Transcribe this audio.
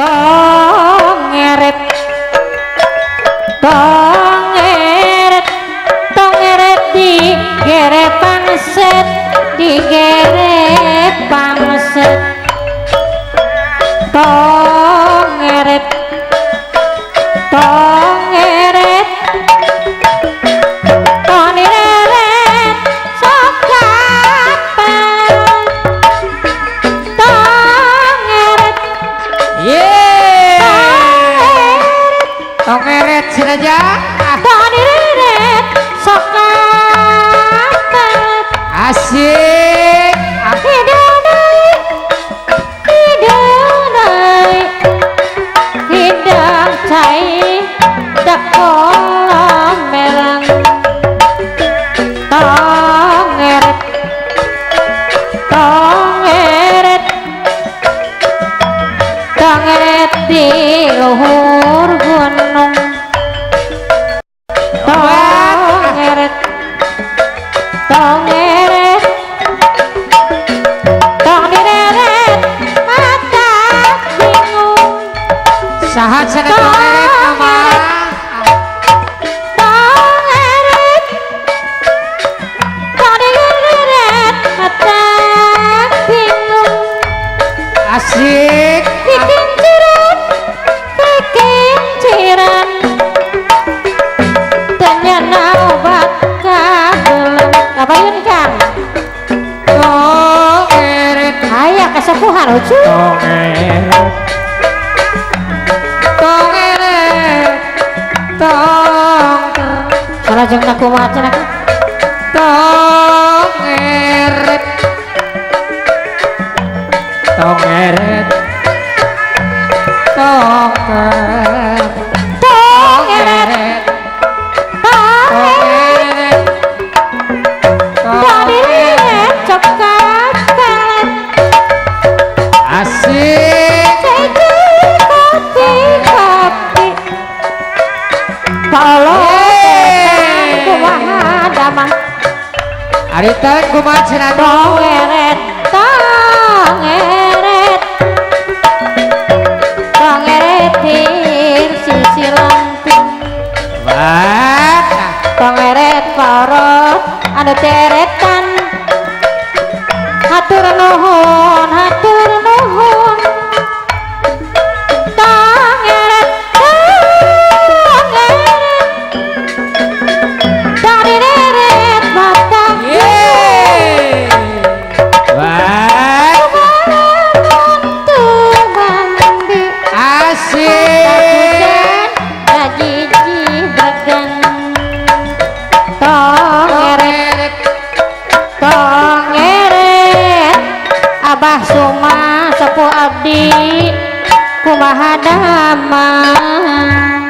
tongeret tongeret tongeret di gere pangset di gere pangset tongeret tongeret tongeret sokapan tongeret tongeret sinaja tongeret sokapan asik hidunai hidunai hidang cai dakolam merang tongeret tongeret tongeret di luhur gunung tongeret tongeret tongeret mata bingung sahat sana tongeret nama tongeret tongeret mata bingung asik kekinciran ternyata obat kabelang kabayun kan tongeret ayah kesepuhan lucu tongeret tongeret tongeret salah jeng tak kumacan aku tongeret tongeret tongeret tongeret tongeret tongeret cokapan asik cici kopi kopi tolong kumaha damang arita kumaha cenah tongeret tongeret tongeret tir sisi lampung bata tongeret korot anu teretan hatur nuhun tongeret tongeret dari deret batang bata mantu mandi asik gajiji bagan tongeret tongeret abah suma sepuh abdi kumaha damang